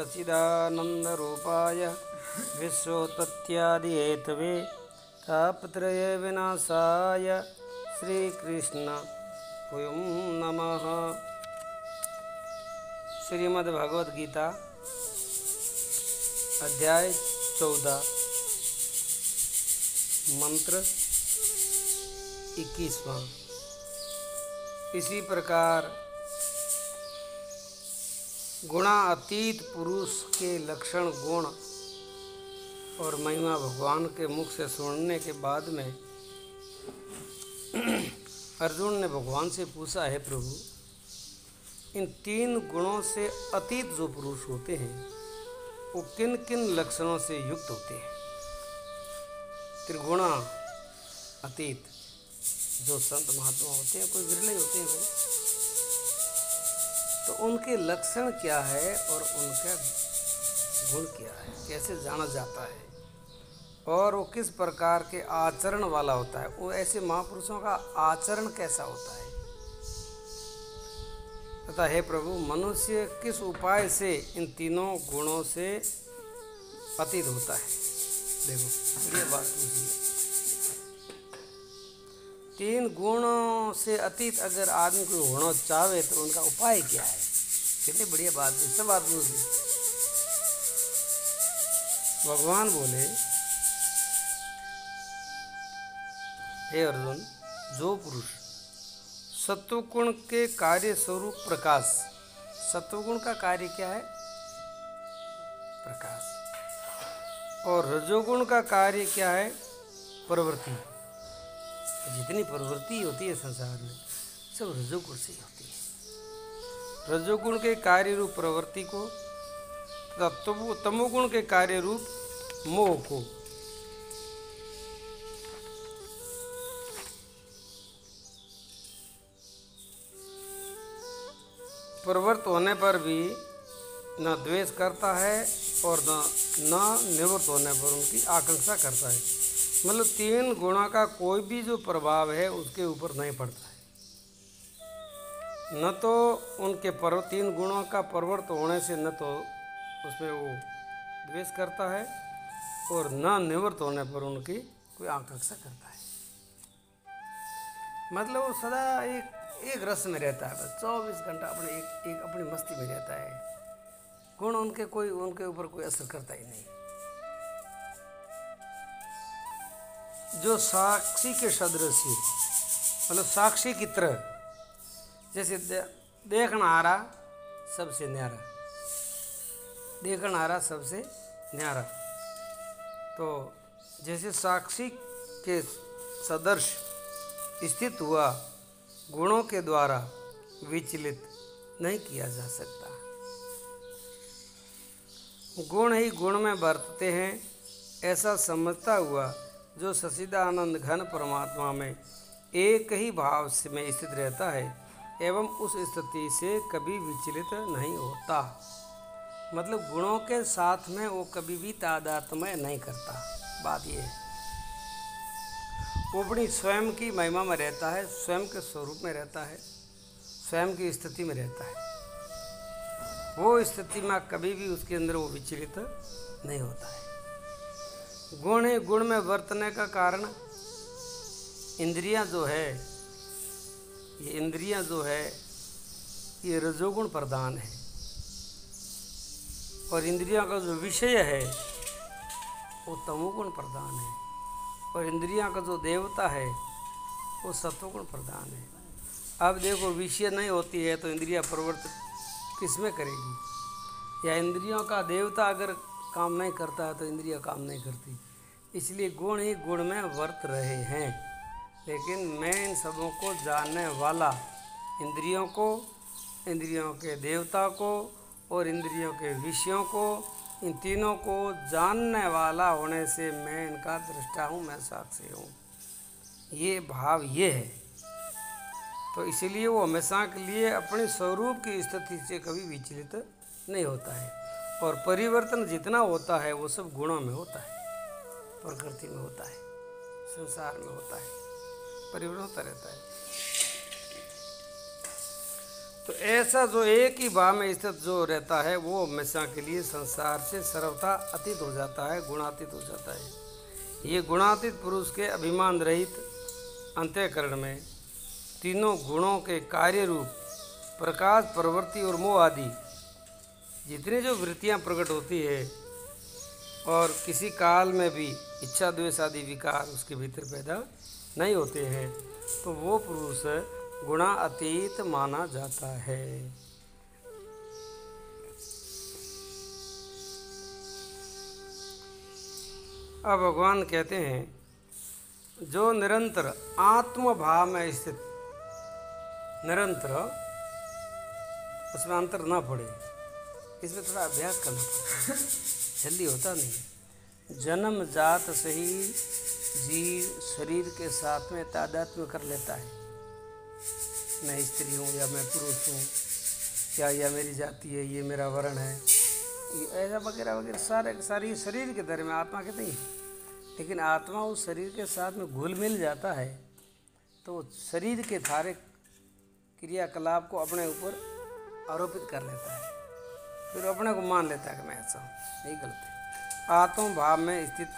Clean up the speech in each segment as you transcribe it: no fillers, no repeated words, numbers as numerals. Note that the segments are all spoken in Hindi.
सच्चिदानन्दरूपाय विश्वोत्पत्त्यादिहेतवे तापत्रय विनाशाय श्रीकृष्ण वयं नमः। श्रीमद्भगवद गीता अध्याय 14 मंत्र 21वां। इसी प्रकार गुणातीत पुरुष के लक्षण गुण और महिमा भगवान के मुख से सुनने के बाद में अर्जुन ने भगवान से पूछा, है प्रभु, इन 3 गुणों से अतीत जो पुरुष होते हैं वो किन किन लक्षणों से युक्त होते हैं? त्रिगुणा अतीत जो संत महात्मा होते हैं, कोई विरले होते हैं भाई, तो उनके लक्षण क्या है और उनका गुण क्या है, कैसे जाना जाता है और वो किस प्रकार के आचरण वाला होता है? वो ऐसे महापुरुषों का आचरण कैसा होता है? तथा हे प्रभु, मनुष्य किस उपाय से इन तीनों गुणों से अतीत होता है? देखो ये बात पूछिए, 3 गुणों से अतीत अगर आदमी कोई होना चाहे तो उनका उपाय क्या है? कितनी बढ़िया बात है, सब बात पूछ ली। भगवान बोले, हे अर्जुन, जो पुरुष सत्वगुण के कार्य स्वरूप प्रकाश, सत्वगुण का कार्य क्या है? प्रकाश। और रजोगुण का कार्य क्या है? प्रवृत्ति। जितनी प्रवृत्ति होती है संसार में सब रजोगुण से ही होती है। रजोगुण के कार्य रूप प्रवृत्ति को तथा तमोगुण के कार्य रूप मोह को प्रवृत्त होने पर भी न द्वेष करता है और न निवृत्त होने पर उनकी आकांक्षा करता है। मतलब 3 गुणों का कोई भी जो प्रभाव है उसके ऊपर नहीं पड़ता है। न तो उनके 3 गुणों का प्रवृत्त होने से न तो उसमें वो द्वेष करता है और न निवृत्त होने पर उनकी कोई आकांक्षा करता है। मतलब वो सदा एक रस में रहता है, 24 घंटा अपने एक अपनी मस्ती में रहता है। गुण उनके ऊपर कोई असर करता ही नहीं। जो साक्षी के सदृश, मतलब साक्षी की तरह, जैसे देखना आ रहा सबसे न्यारा, देखना आ रहा सबसे न्यारा, तो जैसे साक्षी के सदृश स्थित हुआ, गुणों के द्वारा विचलित नहीं किया जा सकता। गुण ही गुण में बरतते हैं, ऐसा समझता हुआ जो सच्चिदानंद घन परमात्मा में एक ही भाव से में स्थित रहता है एवं उस स्थिति से कभी विचलित नहीं होता। मतलब गुणों के साथ में वो कभी भी तादात्म्य नहीं करता। बात ये है, वो अपनी स्वयं की महिमा में रहता है, स्वयं के स्वरूप में रहता है, स्वयं की स्थिति में रहता है। वो स्थिति में कभी भी उसके अंदर वो विचलित नहीं होता है। गुण ही गुण में वर्तने का कारण इंद्रियां जो है, ये इंद्रियां जो है ये रजोगुण प्रधान है और इंद्रियों का जो विषय है वो तमोगुण प्रधान है और इंद्रियों का जो देवता है वो सत्वगुण प्रधान है। अब देखो, विषय नहीं होती है तो इंद्रिया प्रवृत्त किस में करेगी? या इंद्रियों का देवता अगर काम नहीं करता है तो इंद्रिया काम नहीं करती। इसलिए गुण ही गुण में वर्त रहे हैं। लेकिन मैं इन सबों को जानने वाला, इंद्रियों को, इंद्रियों के देवता को और इंद्रियों के विषयों को, इन तीनों को जानने वाला होने से मैं इनका दृष्टा हूँ, मैं साक्षी हूँ। ये भाव ये है। तो इसलिए वो हमेशा के लिए अपने स्वरूप की स्थिति से कभी विचलित नहीं होता है। और परिवर्तन जितना होता है वो सब गुणों में होता है, प्रकृति में होता है, संसार में होता है, परिवर्तन होता रहता है। तो ऐसा जो एक ही भाव में स्थित जो रहता है वो हमेशा के लिए संसार से सर्वथा अतीत हो जाता है, गुणातीत हो जाता है। ये गुणातीत पुरुष के अभिमान रहित अंतःकरण में तीनों गुणों के कार्य रूप प्रकाश, प्रवृत्ति और मोह आदि जितनी जो वृत्तियाँ प्रकट होती है और किसी काल में भी इच्छा द्वेष आदि विकार उसके भीतर पैदा नहीं होते हैं, तो वो पुरुष गुणातीत माना जाता है। अब भगवान कहते हैं जो निरंतर आत्म भाव में स्थित, निरंतर उसमें अंतर ना पड़े, इसमें थोड़ा अभ्यास करना पड़ता है, जल्दी होता नहीं। जन्म जात से ही जीव शरीर के साथ में तादात्म्य कर लेता है, मैं स्त्री हूँ या मैं पुरुष हूँ, क्या यह मेरी जाति है, ये मेरा वर्ण है, ऐसा वगैरह वगैरह सारी शरीर के दर में आत्मा के नहीं। लेकिन आत्मा उस शरीर के साथ में घुल मिल जाता है तो शरीर के सारे क्रियाकलाप को अपने ऊपर आरोपित कर लेता है, फिर अपने को मान लेता है कि मैं ऐसा हूँ। यही गलत है। आत्म भाव में स्थित,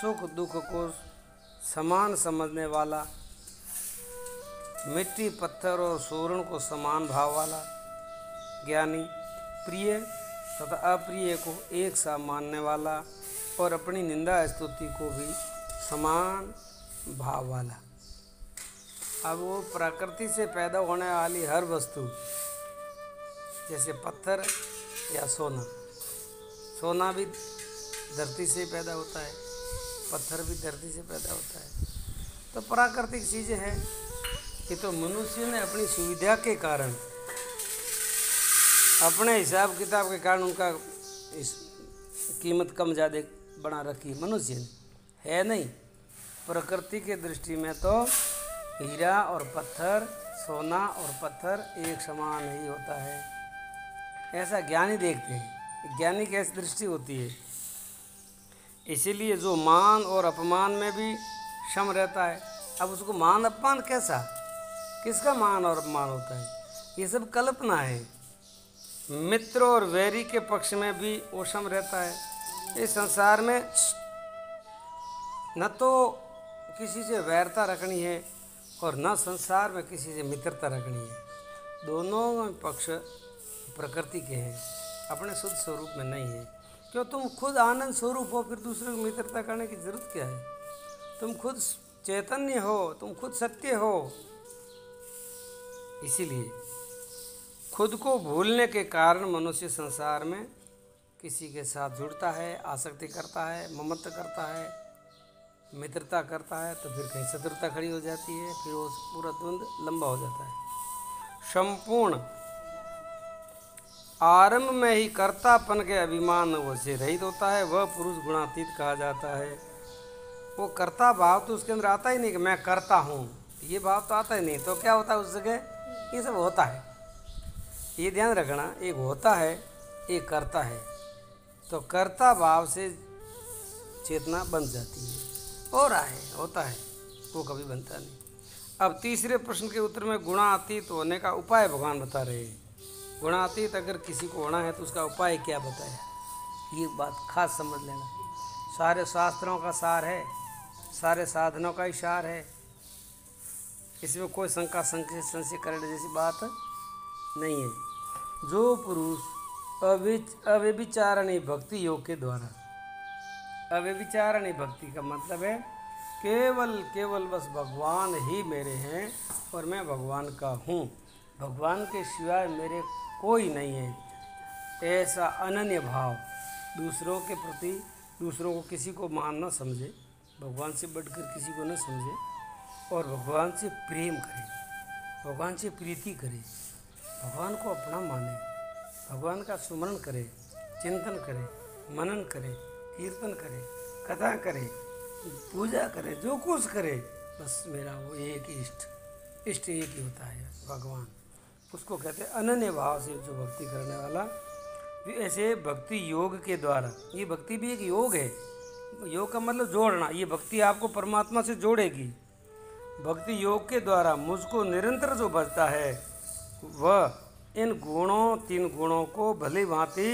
सुख दुख को समान समझने वाला, मिट्टी पत्थर और सूर्ण को समान भाव वाला ज्ञानी, प्रिय तथा अप्रिय को एक सा मानने वाला और अपनी निंदा स्तुति को भी समान भाव वाला। अब वो प्रकृति से पैदा होने वाली हर वस्तु, जैसे पत्थर या सोना, सोना भी धरती से पैदा होता है, पत्थर भी धरती से पैदा होता है, तो प्राकृतिक चीज़ें हैं। ये तो मनुष्य ने अपनी सुविधा के कारण, अपने हिसाब किताब के कारण उनका इस कीमत कम ज़्यादा बना रखी है, मनुष्य ने, है नहीं। प्रकृति के दृष्टि में तो हीरा और पत्थर, सोना और पत्थर एक समान ही होता है, ऐसा ज्ञानी देखते हैं। ज्ञानी की ऐसी दृष्टि होती है। इसीलिए जो मान और अपमान में भी सम रहता है। अब उसको मान अपमान कैसा, किसका मान और अपमान होता है, ये सब कल्पना है। मित्र और वैरी के पक्ष में भी वो सम रहता है। इस संसार में न तो किसी से वैरता रखनी है और न संसार में किसी से मित्रता रखनी है। दोनों पक्ष प्रकृति के हैं, अपने शुद्ध स्वरूप में नहीं है। क्यों, तुम खुद आनंद स्वरूप हो, फिर दूसरे को मित्रता करने की जरूरत क्या है? तुम खुद चैतन्य हो, तुम खुद सत्य हो। इसीलिए खुद को भूलने के कारण मनुष्य संसार में किसी के साथ जुड़ता है, आसक्ति करता है, ममत्व करता है, मित्रता करता है, तो फिर कहीं शत्रुता खड़ी हो जाती है, फिर वो पूरा द्वंद्व लंबा हो जाता है। संपूर्ण आरंभ में ही कर्तापन के अभिमान से रहित होता है, वह पुरुष गुणातीत कहा जाता है। वो कर्ता भाव तो उसके अंदर आता ही नहीं कि मैं करता हूँ, ये भाव तो आता ही नहीं। तो क्या होता है उस जगह, ये सब होता है। ये ध्यान रखना, एक होता है, एक करता है। तो कर्ता भाव से चेतना बन जाती है, हो रहा है, होता है, वो कभी बनता नहीं। अब तीसरे प्रश्न के उत्तर में गुणातीत होने का उपाय भगवान बता रहे हैं। गुणातीत अगर किसी को होना है तो उसका उपाय क्या बताया, ये बात खास समझ लेना। सारे शास्त्रों का सार है, सारे साधनों का ही सार है, इसमें कोई शंका संशय करने जैसी बात नहीं है। जो पुरुष अव्यभिचारिणी भक्ति योग के द्वारा, अव्यभिचारिणी भक्ति का मतलब है केवल बस भगवान ही मेरे हैं और मैं भगवान का हूँ, भगवान के सिवाय मेरे कोई नहीं है, ऐसा अनन्य भाव, दूसरों के प्रति, दूसरों को किसी को मान न समझे, भगवान से बढ़कर किसी को न समझे और भगवान से प्रेम करे, भगवान से प्रीति करे, भगवान को अपना माने, भगवान का सुमरण करे, चिंतन करे, मनन करे, कीर्तन करे, कथा करे, पूजा करे, जो कुछ करे, बस मेरा वो एक इष्ट एक ही होता है भगवान। उसको कहते हैं अनन्य भाव से जो भक्ति करने वाला। ऐसे भक्ति योग के द्वारा, ये भक्ति भी एक योग है, योग का मतलब जोड़ना, ये भक्ति आपको परमात्मा से जोड़ेगी। भक्ति योग के द्वारा मुझको निरंतर जो भजता है वह इन गुणों 3 गुणों को भली भांति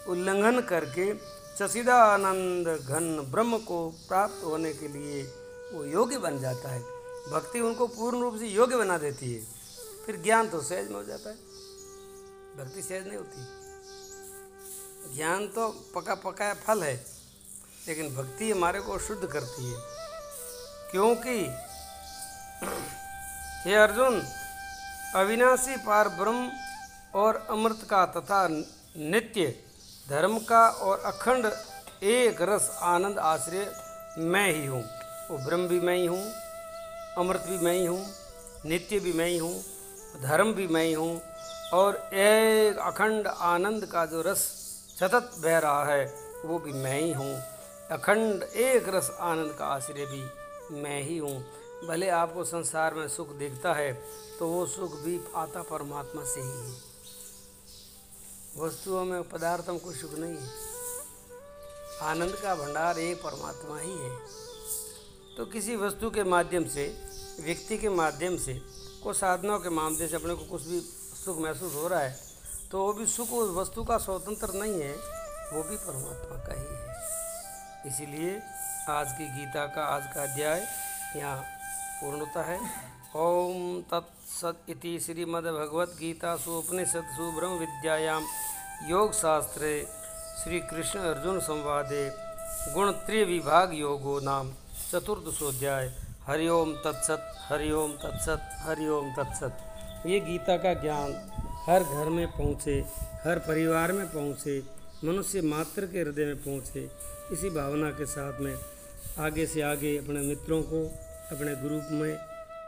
उल्लंघन करके सच्चिदानंद घन ब्रह्म को प्राप्त होने के लिए वो योग्य बन जाता है। भक्ति उनको पूर्ण रूप से योग्य बना देती है। फिर ज्ञान तो सहज में हो जाता है, भक्ति सहज नहीं होती। ज्ञान तो पका पकाया फल है, लेकिन भक्ति हमारे को शुद्ध करती है। क्योंकि हे अर्जुन, अविनाशी पार ब्रह्म और अमृत का तथा नित्य धर्म का और अखंड एक रस आनंद आश्रय मैं ही हूँ। वो ब्रह्म भी मैं ही हूँ, अमृत भी मैं ही हूँ, नित्य भी मैं ही हूँ, धर्म भी मैं ही हूँ, और एक अखंड आनंद का जो रस सतत बह रहा है वो भी मैं ही हूँ। अखंड एक रस आनंद का आश्रय भी मैं ही हूँ। भले आपको संसार में सुख दिखता है तो वो सुख भी आता परमात्मा से ही है। वस्तुओं में, पदार्थों में कोई सुख नहीं है। आनंद का भंडार एक परमात्मा ही है। तो किसी वस्तु के माध्यम से, व्यक्ति के माध्यम से, को साधनों के माध्यम से अपने को कुछ भी सुख महसूस हो रहा है तो वो भी सुख उस वस्तु का स्वतंत्र नहीं है, वो भी परमात्मा का ही है। इसीलिए आज की गीता का आज का अध्याय यहाँ पूर्ण होता है। ओम तत्सत इति श्रीमद्भगवद्गीतासु उपनिषत्सु ब्रह्म विद्यायां योग शास्त्रे श्री कृष्ण अर्जुन संवादे गुणत्रय विभाग योगो नाम चतुर्दशोध्याय। हरिओम तत्सत, हरिओम तत्सत, हरिओम तत्सत। ये गीता का ज्ञान हर घर में पहुँचे, हर परिवार में पहुँचे, मनुष्य मात्र के हृदय में पहुँचे, इसी भावना के साथ में आगे से आगे अपने मित्रों को, अपने ग्रुप में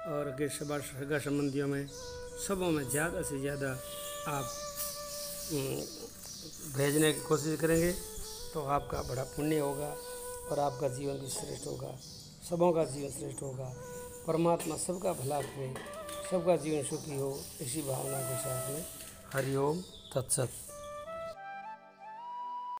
और आगे सगा संबंधियों में, सबों में ज़्यादा से ज़्यादा आप भेजने की कोशिश करेंगे तो आपका बड़ा पुण्य होगा और आपका जीवन भी श्रेष्ठ होगा, सबों का जीवन श्रेष्ठ होगा। परमात्मा सबका भला करे, सबका जीवन सुखी हो, इसी भावना के साथ में हरिओम तत्सत।